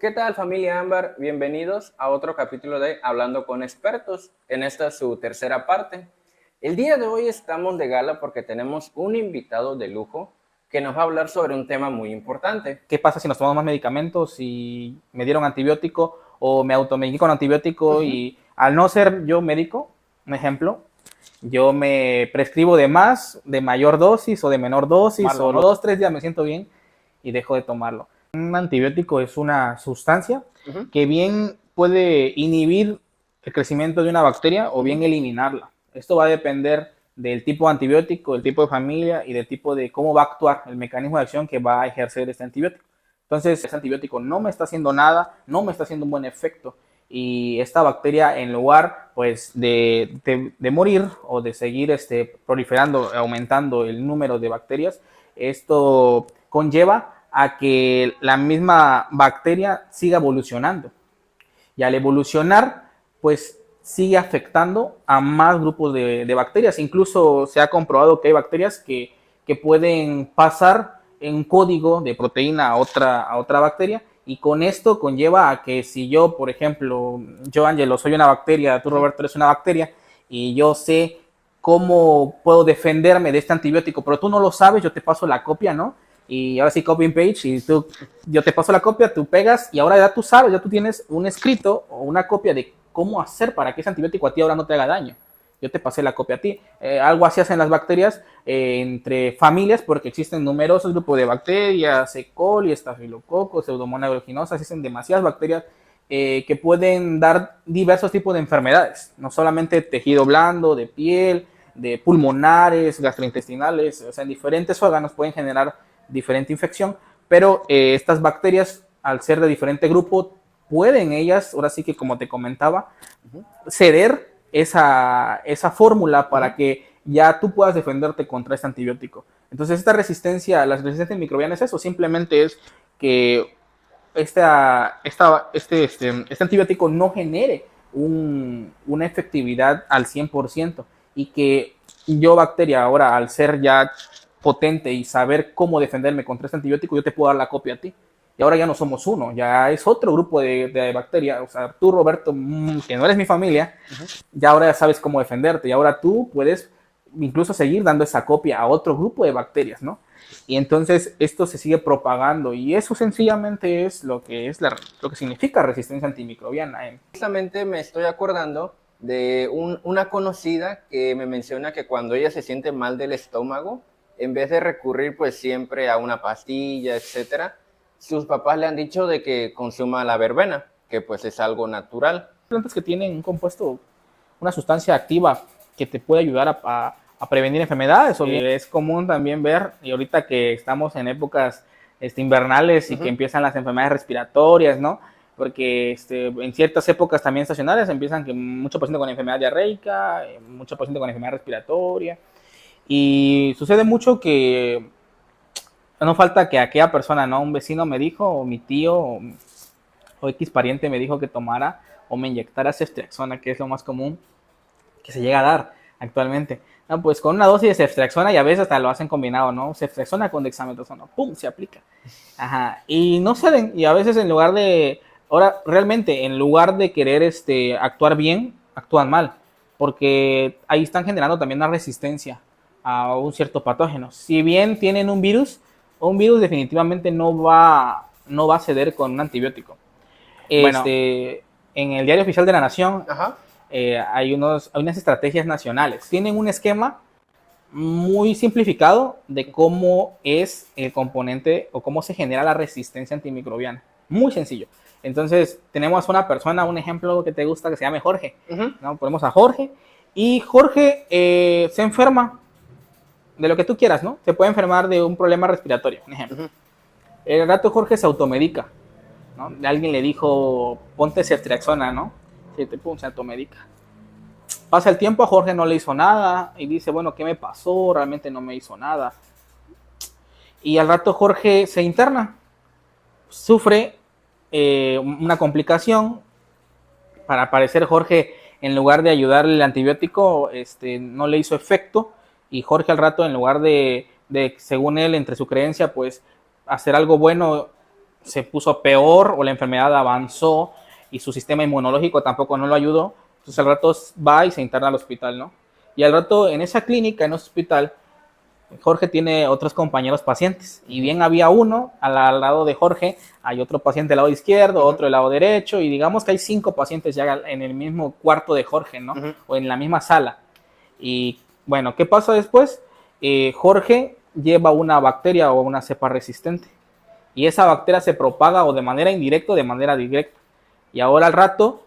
¿Qué tal, familia Ámbar? Bienvenidos a otro capítulo de Hablando con Expertos. En esta es su tercera parte. El día de hoy estamos de gala porque tenemos un invitado de lujo que nos va a hablar sobre un tema muy importante. ¿Qué pasa si nos tomamos más medicamentos y me dieron antibiótico o me automediqué con antibiótico y al no ser yo médico, un ejemplo, yo me prescribo de más, de mayor dosis o de menor dosis o los 2, 3 días me siento bien y dejo de tomarlo? Un antibiótico es una sustancia que bien puede inhibir el crecimiento de una bacteria o bien eliminarla. Esto va a depender del tipo de antibiótico, del tipo de familia y del tipo de cómo va a actuar, el mecanismo de acción que va a ejercer este antibiótico. Entonces, este antibiótico no me está haciendo nada, no me está haciendo un buen efecto y esta bacteria, en lugar pues de morir o de seguir proliferando, aumentando el número de bacterias, esto conlleva a que la misma bacteria siga evolucionando. Y al evolucionar, pues sigue afectando a más grupos de bacterias. Incluso se ha comprobado que hay bacterias que pueden pasar en código de proteína a otra bacteria, y con esto conlleva a que si yo, por ejemplo, yo, Angelo, soy una bacteria, tú, Roberto, eres una bacteria, y yo sé cómo puedo defenderme de este antibiótico, pero tú no lo sabes, yo te paso la copia, ¿no? Y ahora sí, copy and page, y yo te paso la copia, tú pegas, y ahora ya tú sabes, ya tú tienes un escrito o una copia de cómo hacer para que ese antibiótico a ti ahora no te haga daño. Yo te pasé la copia a ti. Algo así hacen las bacterias entre familias, porque existen numerosos grupos de bacterias, E. coli, estafilococcus, pseudomonas aeruginosa, existen demasiadas bacterias que pueden dar diversos tipos de enfermedades, no solamente tejido blando, de piel, de pulmonares, gastrointestinales, o sea, en diferentes órganos pueden generar diferente infección, pero estas bacterias, al ser de diferente grupo, pueden ellas, ahora sí que como te comentaba, ceder esa fórmula para que ya tú puedas defenderte contra este antibiótico. Entonces esta resistencia, la resistencia microbiana es eso, simplemente es que este antibiótico no genere una efectividad al 100%, y que yo, bacteria, ahora al ser ya potente y saber cómo defenderme contra este antibiótico, yo te puedo dar la copia a ti. Y ahora ya no somos uno, ya es otro grupo de bacterias. O sea, tú, Roberto, que no eres mi familia, ya ahora ya sabes cómo defenderte. Y ahora tú puedes incluso seguir dando esa copia a otro grupo de bacterias, ¿no? Y entonces esto se sigue propagando, y eso sencillamente es lo que significa resistencia antimicrobiana. Justamente me estoy acordando de una conocida que me menciona que cuando ella se siente mal del estómago, en vez de recurrir pues siempre a una pastilla, etcétera, sus papás le han dicho de que consuma la verbena, que pues es algo natural. Plantas que tienen un compuesto, una sustancia activa que te puede ayudar a prevenir enfermedades. Es común también ver, y ahorita que estamos en épocas invernales y que empiezan las enfermedades respiratorias, ¿no? Porque en ciertas épocas también estacionales empiezan que mucho paciente con enfermedad diarreica, mucho paciente con enfermedad respiratoria, y sucede mucho que no falta que aquella persona, ¿no? Un vecino me dijo, o mi tío, o X pariente me dijo que tomara o me inyectara ceftriaxona, que es lo más común que se llega a dar actualmente. No, pues con una dosis de ceftriaxona, y a veces hasta lo hacen combinado, ¿no? Ceftriaxona con dexametasona, ¡pum!, se aplica. Ajá, y no ceden, y a veces ahora realmente, en lugar de querer actuar bien, actúan mal, porque ahí están generando también una resistencia a un cierto patógeno. Si bien tienen un virus definitivamente no va a ceder con un antibiótico. Bueno, en el Diario Oficial de la Nación hay unas estrategias nacionales. Tienen un esquema muy simplificado de cómo es el componente o cómo se genera la resistencia antimicrobiana. Muy sencillo. Entonces, tenemos una persona, un ejemplo que te gusta, que se llame Jorge, ¿no? Ponemos a Jorge, y Jorge se enferma de lo que tú quieras, ¿no? Se puede enfermar de un problema respiratorio, un ejemplo. El rato Jorge se automedica, ¿no? Alguien le dijo, ponte ceftriaxona, ¿no? Se automedica. Pasa el tiempo, a Jorge no le hizo nada, y dice, bueno, ¿qué me pasó? Realmente no me hizo nada. Y al rato Jorge se interna, sufre una complicación. Para parecer, Jorge, en lugar de ayudarle el antibiótico, no le hizo efecto, y Jorge al rato, en lugar de según él, entre su creencia, pues hacer algo bueno, se puso peor o la enfermedad avanzó y su sistema inmunológico tampoco no lo ayudó, entonces al rato va y se interna al hospital, ¿no? Y al rato en esa clínica, en ese hospital, Jorge tiene otros compañeros pacientes y bien había uno al lado de Jorge, hay otro paciente del lado izquierdo, otro del lado derecho y digamos que hay 5 pacientes ya en el mismo cuarto de Jorge, ¿no? O en la misma sala. Y bueno, ¿qué pasa después? Jorge lleva una bacteria o una cepa resistente y esa bacteria se propaga o de manera indirecta o de manera directa. Y ahora al rato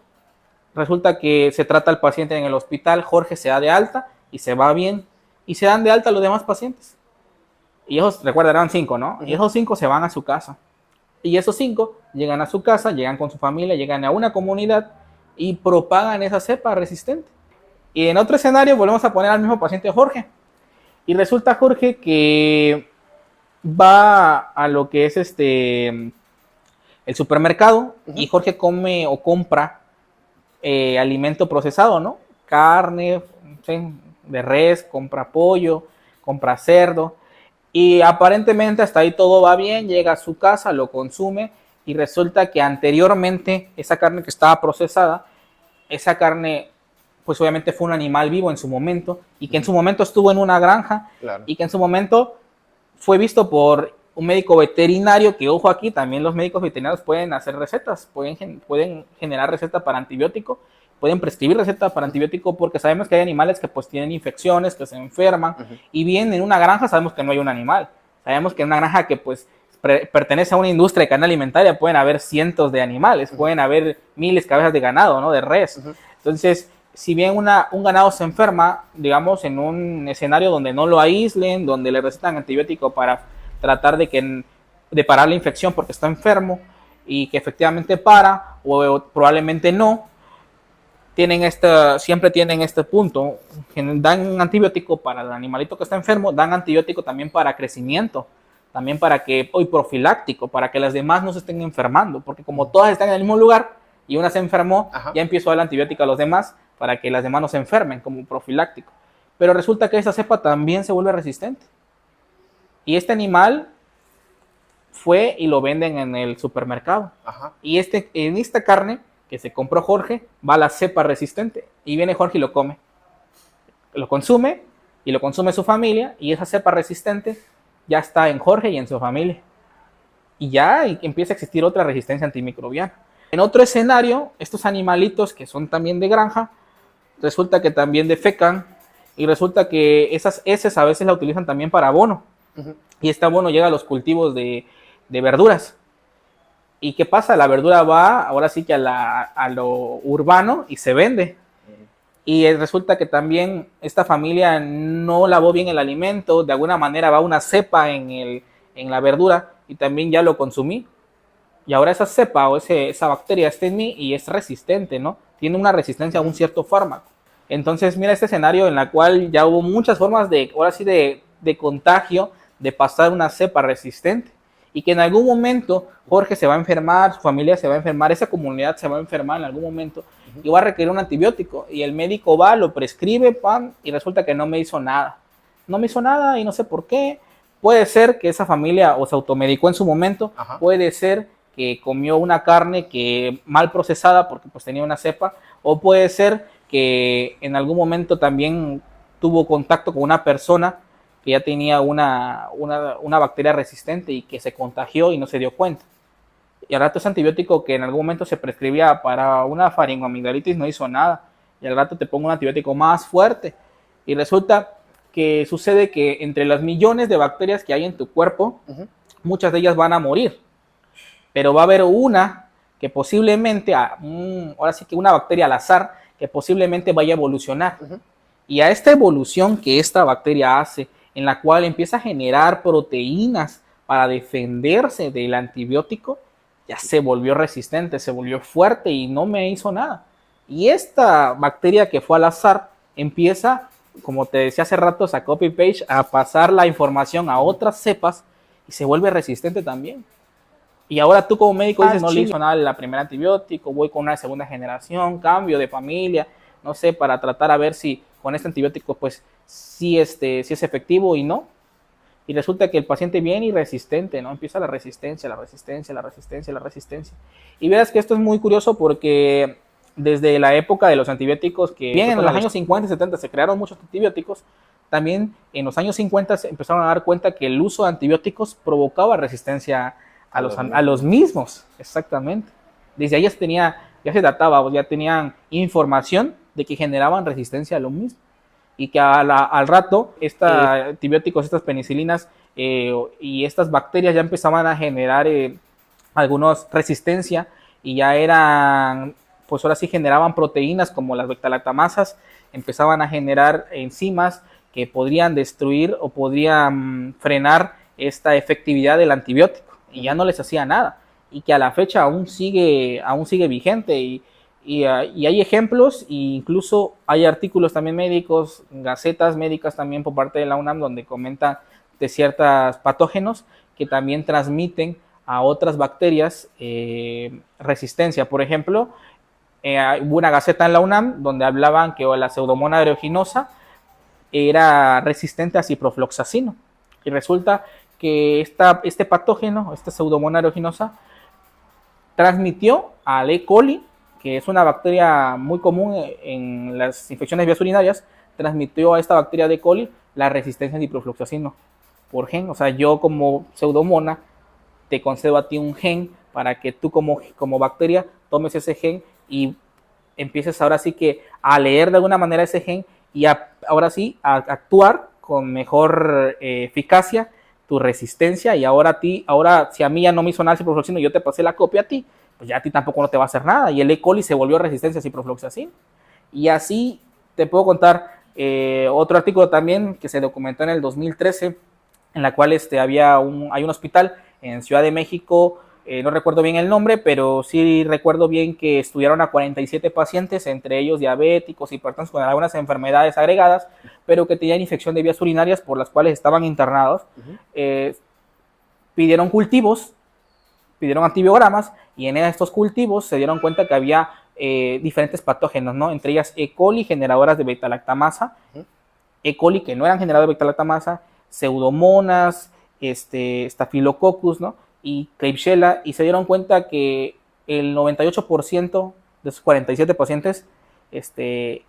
resulta que se trata al paciente en el hospital, Jorge se da de alta y se va bien y se dan de alta los demás pacientes. Y esos, recuerda, eran 5, ¿no? Y esos 5 se van a su casa. Y esos 5 llegan a su casa, llegan con su familia, llegan a una comunidad y propagan esa cepa resistente. Y en otro escenario volvemos a poner al mismo paciente Jorge. Y resulta Jorge que va a lo que es el supermercado y Jorge come o compra alimento procesado, ¿no? Carne, ¿sí? De res, compra pollo, compra cerdo y aparentemente hasta ahí todo va bien, llega a su casa, lo consume y resulta que anteriormente esa carne que estaba procesada, esa carne pues obviamente fue un animal vivo en su momento y que en su momento estuvo en una granja y que en su momento fue visto por un médico veterinario, que ojo aquí, también los médicos veterinarios pueden hacer recetas, pueden generar recetas para antibiótico, pueden prescribir recetas para antibiótico porque sabemos que hay animales que pues tienen infecciones, que se enferman y bien en una granja sabemos que no hay un animal, sabemos que en una granja que pues pertenece a una industria de cadena alimentaria pueden haber cientos de animales, pueden haber miles de cabezas de ganado, ¿no? De res. Entonces, si bien un ganado se enferma, digamos, en un escenario donde no lo aíslen, donde le recetan antibiótico para tratar de parar la infección porque está enfermo y que efectivamente para o probablemente no, siempre tienen este punto, dan un antibiótico para el animalito que está enfermo, dan antibiótico también para crecimiento, también hoy profiláctico, para que las demás no se estén enfermando, porque como todas están en el mismo lugar y una se enfermó, ya empiezo a dar antibiótico a los demás para que las demás no se enfermen como profiláctico. Pero resulta que esa cepa también se vuelve resistente. Y este animal fue y lo venden en el supermercado. Y en esta carne que se compró Jorge va la cepa resistente. Y viene Jorge y lo come. Lo consume y lo consume su familia. Y esa cepa resistente ya está en Jorge y en su familia. Y ya empieza a existir otra resistencia antimicrobiana. En otro escenario, estos animalitos que son también de granja, resulta que también defecan y resulta que esas heces a veces la utilizan también para abono. Y este abono llega a los cultivos de verduras. ¿Y qué pasa? La verdura va ahora sí que a lo urbano y se vende. Y resulta que también esta familia no lavó bien el alimento, de alguna manera va una cepa en la verdura y también ya lo consumí. Y ahora esa cepa o esa bacteria está en mí y es resistente, ¿no? Tiene una resistencia a un cierto fármaco. Entonces, mira este escenario en la cual ya hubo muchas formas ahora sí de contagio, de pasar una cepa resistente. Y que en algún momento Jorge se va a enfermar, su familia se va a enfermar, esa comunidad se va a enfermar en algún momento y va a requerir un antibiótico. Y el médico va, lo prescribe, y resulta que no me hizo nada. No me hizo nada y no sé por qué. Puede ser que esa familia o se automedicó en su momento, puede ser que comió una carne que mal procesada porque pues tenía una cepa, o puede ser que en algún momento también tuvo contacto con una persona que ya tenía una bacteria resistente y que se contagió y no se dio cuenta. Y al rato ese antibiótico que en algún momento se prescribía para una faringoamigdalitis no hizo nada. Y al rato te pongo un antibiótico más fuerte. Y resulta que sucede que entre las millones de bacterias que hay en tu cuerpo, muchas de ellas van a morir. Pero va a haber una que posiblemente, ahora sí que una bacteria al azar, que posiblemente vaya a evolucionar. Y a esta evolución que esta bacteria hace, en la cual empieza a generar proteínas para defenderse del antibiótico, ya se volvió resistente, se volvió fuerte y no me hizo nada. Y esta bacteria que fue al azar empieza, como te decía hace rato, a copy-paste, a pasar la información a otras cepas y se vuelve resistente también. Y ahora tú como médico dices, no le hizo nada la primera antibiótico, voy con una segunda generación, cambio de familia, no sé, para tratar a ver si con este antibiótico pues sí es efectivo y no. Y resulta que el paciente viene y resistente, ¿no? Empieza la resistencia, la resistencia, la resistencia, la resistencia. Y verás que esto es muy curioso porque desde la época de los antibióticos, que bien en los años 50 y 70 se crearon muchos antibióticos, también en los años 50 se empezaron a dar cuenta que el uso de antibióticos provocaba resistencia a los mismos. Exactamente. Desde ahí ya se databa, ya tenían información de que generaban resistencia a lo mismo. Y que al rato estos antibióticos, estas penicilinas y estas bacterias ya empezaban a generar algunas resistencia y ya eran, pues ahora sí generaban proteínas como las beta-lactamasas, empezaban a generar enzimas que podrían destruir o podrían frenar esta efectividad del antibiótico y ya no les hacía nada y que a la fecha aún sigue vigente y hay ejemplos e incluso hay artículos también médicos, gacetas médicas también por parte de la UNAM donde comentan de ciertos patógenos que también transmiten a otras bacterias resistencia. Por ejemplo, hubo una gaceta en la UNAM donde hablaban que la Pseudomonas aeruginosa era resistente a ciprofloxacino y resulta que este patógeno, esta Pseudomonas aeruginosa, transmitió al E. coli, que es una bacteria muy común en las infecciones vías urinarias, transmitió a esta bacteria de E. coli la resistencia a ciprofloxacino por gen. O sea, yo como Pseudomonas te concedo a ti un gen para que tú como bacteria tomes ese gen y empieces ahora sí que a leer de alguna manera ese gen y ahora sí a actuar con mejor eficacia tu resistencia y ahora si a mí ya no me hizo nada el ciprofloxacino y yo te pasé la copia a ti, pues ya a ti tampoco no te va a hacer nada y el E. coli se volvió resistencia a ciprofloxacino. Y así te puedo contar otro artículo también que se documentó en el 2013 en la cual hay un hospital en Ciudad de México, no recuerdo bien el nombre, pero sí recuerdo bien que estudiaron a 47 pacientes, entre ellos diabéticos, hipertensos, con algunas enfermedades agregadas, pero que tenían infección de vías urinarias por las cuales estaban internados. Pidieron cultivos, pidieron antibiogramas, y en estos cultivos se dieron cuenta que había diferentes patógenos, ¿no? Entre ellas E. coli, generadoras de beta-lactamasa, E. coli que no eran generadoras de beta-lactamasa, Pseudomonas, Staphylococcus, ¿no? Y Klebsiella, y se dieron cuenta que el 98% de esos 47 pacientes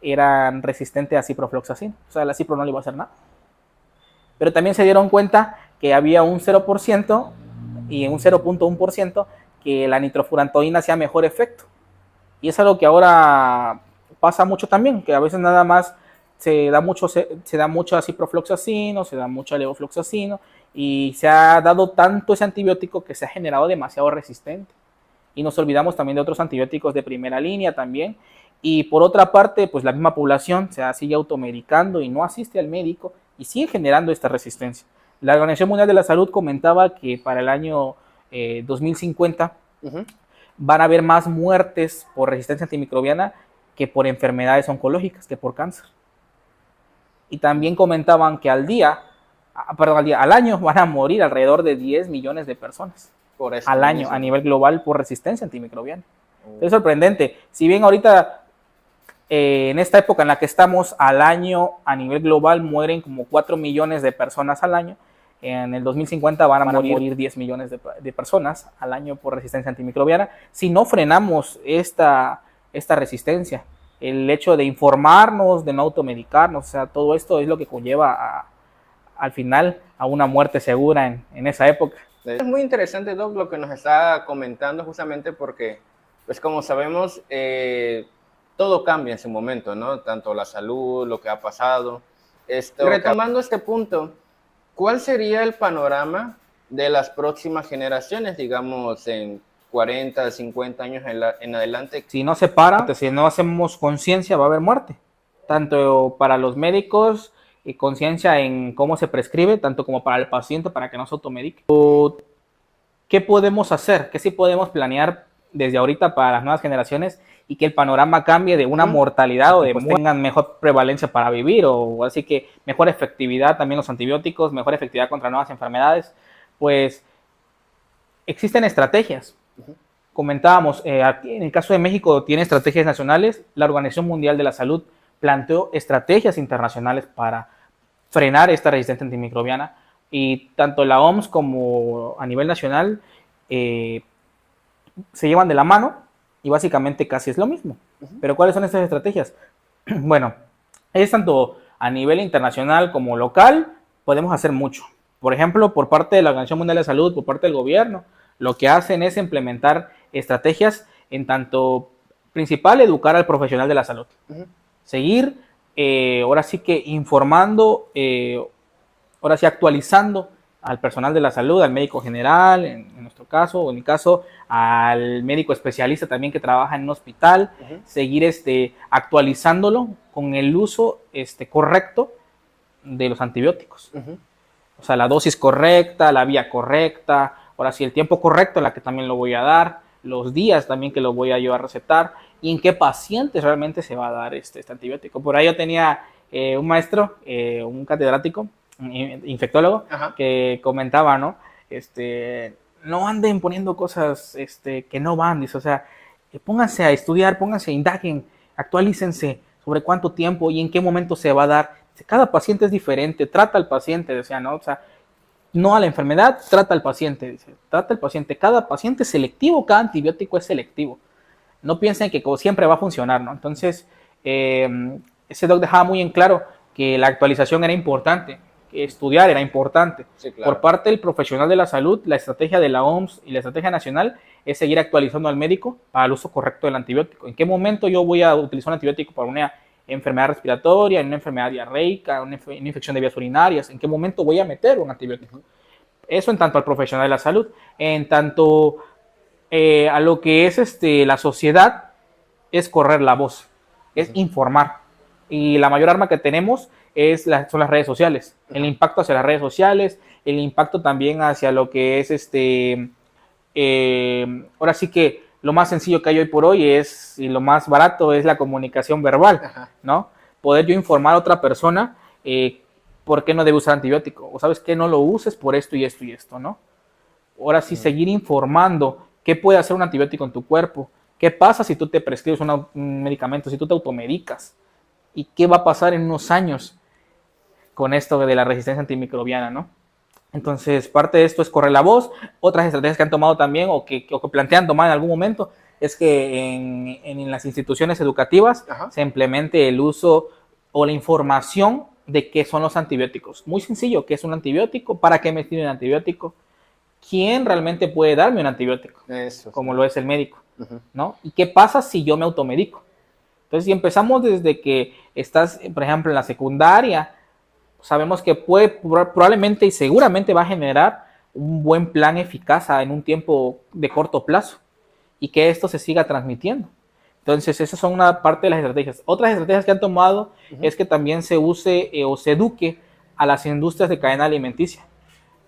eran resistentes a ciprofloxacino. O sea, la cipro no le iba a hacer nada. Pero también se dieron cuenta que había un 0% y un 0.1% que la nitrofurantoína hacía mejor efecto. Y es algo que ahora pasa mucho también, que a veces nada más se da mucho a ciprofloxacino, se da mucho a levofloxacino, y se ha dado tanto ese antibiótico que se ha generado demasiado resistente. Y nos olvidamos también de otros antibióticos de primera línea también. Y por otra parte, pues la misma población se sigue automedicando y no asiste al médico y sigue generando esta resistencia. La Organización Mundial de la Salud comentaba que para el año 2050 van a haber más muertes por resistencia antimicrobiana que por enfermedades oncológicas, que por cáncer. Y también comentaban que al año van a morir alrededor de 10 millones de personas al año a nivel global por resistencia antimicrobiana. Es sorprendente. Si bien ahorita en esta época en la que estamos al año a nivel global mueren como 4 millones de personas al año, en el 2050 van a morir 10 millones de personas al año por resistencia antimicrobiana si no frenamos esta resistencia. El hecho de informarnos, de no automedicarnos, o sea, todo esto es lo que conlleva al final a una muerte segura en esa época. Es muy interesante, Doc, lo que nos está comentando, justamente porque, pues como sabemos, todo cambia en su momento, ¿no? Tanto la salud, lo que ha pasado. Retomando este punto, ¿cuál sería el panorama de las próximas generaciones, digamos, en 40, 50 años en adelante? Si no se para, si no hacemos conciencia, va a haber muerte. Tanto para los médicos, conciencia en cómo se prescribe, tanto como para el paciente, para que no se automedique. ¿Qué podemos hacer? ¿Qué sí podemos planear desde ahorita para las nuevas generaciones y que el panorama cambie de una mortalidad o de pues tengan mejor prevalencia para vivir, o así que mejor efectividad también los antibióticos, mejor efectividad contra nuevas enfermedades? Pues existen estrategias. Comentábamos, aquí en el caso de México tiene estrategias nacionales, la Organización Mundial de la Salud planteó estrategias internacionales para frenar esta resistencia antimicrobiana. Y tanto la OMS como a nivel nacional se llevan de la mano y básicamente casi es lo mismo. Pero ¿cuáles son estas estrategias? Bueno, es tanto a nivel internacional como local, podemos hacer mucho. Por ejemplo, por parte de la Organización Mundial de Salud, por parte del gobierno, lo que hacen es implementar estrategias en tanto principal, educar al profesional de la salud. Seguir, ahora sí que informando, ahora sí actualizando al personal de la salud, al médico general, en nuestro caso, o en mi caso, al médico especialista también que trabaja en un hospital, seguir actualizándolo con el uso correcto de los antibióticos. O sea, la dosis correcta, la vía correcta, ahora sí, el tiempo correcto en la que también lo voy a dar, los días también que lo voy a yo a recetar y en qué pacientes realmente se va a dar este antibiótico. Por ahí yo tenía un maestro, un catedrático, infectólogo, que comentaba, ¿no? No anden poniendo cosas que no van, dice, o sea, pónganse a estudiar, pónganse, indaguen, actualícense sobre cuánto tiempo y en qué momento se va a dar. Cada paciente es diferente, trata al paciente, decía, ¿no? O sea, no a la enfermedad, trata al paciente, dice, trata al paciente. Cada paciente es selectivo, cada antibiótico es selectivo. No piensen que como siempre va a funcionar, ¿no? Entonces, ese doc dejaba muy en claro que la actualización era importante, que estudiar era importante. Sí, claro. Por parte del profesional de la salud, la estrategia de la OMS y la estrategia nacional es seguir actualizando al médico para el uso correcto del antibiótico. ¿En qué momento yo voy a utilizar un antibiótico para una enfermedad respiratoria, en una enfermedad diarreica, una infección de vías urinarias? ¿En qué momento voy a meter un antibiótico? Eso en tanto al profesional de la salud. En tanto a lo que es la sociedad, es correr la voz, es informar. Y la mayor arma que tenemos son las redes sociales. El impacto hacia las redes sociales, el impacto también hacia lo que es ahora sí que lo más sencillo que hay hoy por hoy y lo más barato es la comunicación verbal, ¿no? Poder yo informar a otra persona por qué no debe usar antibiótico, o sabes que no lo uses por esto y esto y esto, ¿no? Ahora sí, seguir informando qué puede hacer un antibiótico en tu cuerpo, qué pasa si tú te prescribes un medicamento, si tú te automedicas, y qué va a pasar en unos años con esto de la resistencia antimicrobiana, ¿no? Entonces, parte de esto es correr la voz. Otras estrategias que han tomado también o que plantean tomar en algún momento es que en las instituciones educativas se implemente el uso o la información de qué son los antibióticos. Muy sencillo, ¿qué es un antibiótico? ¿Para qué me sirve un antibiótico? ¿Quién realmente puede darme un antibiótico? Eso, como lo es el médico, ¿no? ¿Y qué pasa si yo me automedico? Entonces, si empezamos desde que estás, por ejemplo, en la secundaria, sabemos que probablemente y seguramente va a generar un buen plan eficaz en un tiempo de corto plazo y que esto se siga transmitiendo. Entonces, esas son una parte de las estrategias. Otras estrategias que han tomado es que también se use o se eduque a las industrias de cadena alimenticia.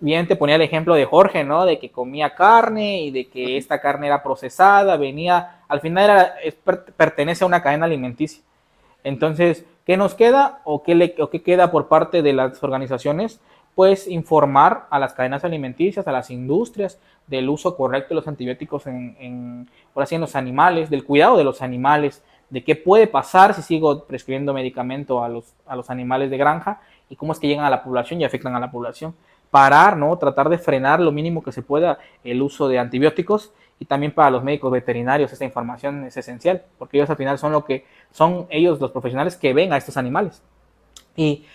Bien, te ponía el ejemplo de Jorge, ¿no? De que comía carne y de que esta carne era procesada, al final pertenece a una cadena alimenticia. Entonces, ¿qué nos queda o qué queda por parte de las organizaciones? Pues informar a las cadenas alimenticias, a las industrias, del uso correcto de los antibióticos ahora sí, en los animales, del cuidado de los animales, de qué puede pasar si sigo prescribiendo medicamento a los animales de granja y cómo es que llegan a la población y afectan a la población. Parar, ¿no? Tratar de frenar lo mínimo que se pueda el uso de antibióticos, y también para los médicos veterinarios esta información es esencial, porque ellos al final son ellos los profesionales que ven a estos animales. Y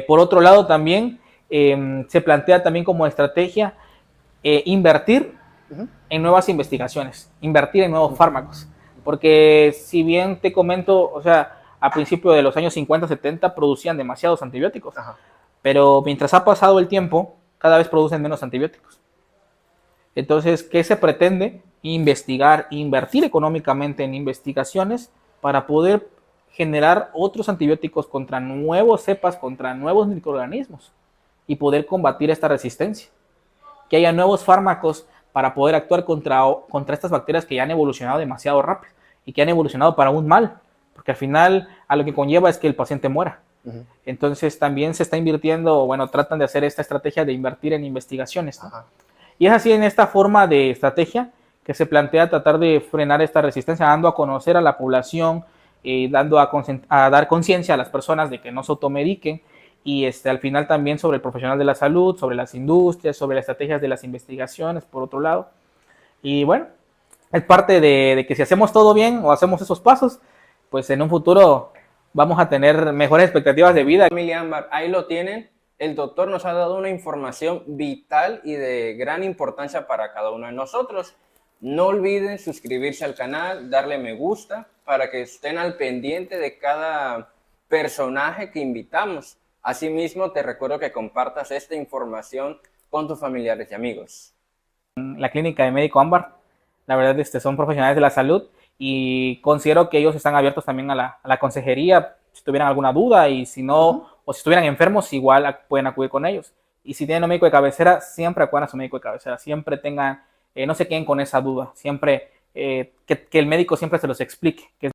por otro lado también se plantea también como estrategia invertir en nuevas investigaciones, invertir en nuevos fármacos, porque si bien te comento, o sea, a principios de los años 50, 70 producían demasiados antibióticos, pero mientras ha pasado el tiempo, cada vez producen menos antibióticos. Entonces, ¿qué se pretende? Investigar, invertir económicamente en investigaciones para poder generar otros antibióticos contra nuevos cepas, contra nuevos microorganismos y poder combatir esta resistencia. Que haya nuevos fármacos para poder actuar contra estas bacterias que ya han evolucionado demasiado rápido y que han evolucionado para un mal, porque al final a lo que conlleva es que el paciente muera. Entonces también se está invirtiendo, tratan de hacer esta estrategia de invertir en investigaciones, ¿no? Y es así en esta forma de estrategia que se plantea tratar de frenar esta resistencia, dando a conocer a la población, dando a dar conciencia a las personas de que no se automediquen y al final también sobre el profesional de la salud, sobre las industrias, sobre las estrategias de las investigaciones, por otro lado. Y bueno, es parte de que si hacemos todo bien o hacemos esos pasos, pues en un futuro vamos a tener mejores expectativas de vida. Familia Ámbar, ahí lo tienen. El doctor nos ha dado una información vital y de gran importancia para cada uno de nosotros. No olviden suscribirse al canal, darle me gusta para que estén al pendiente de cada personaje que invitamos. Asimismo, te recuerdo que compartas esta información con tus familiares y amigos. La clínica de Médico Ámbar, la verdad, son profesionales de la salud y considero que ellos están abiertos también a la consejería si tuvieran alguna duda, y si no, o si estuvieran enfermos, igual pueden acudir con ellos. Y si tienen un médico de cabecera, siempre acudan a su médico de cabecera, siempre tengan, no se queden con esa duda, siempre que el médico siempre se los explique, que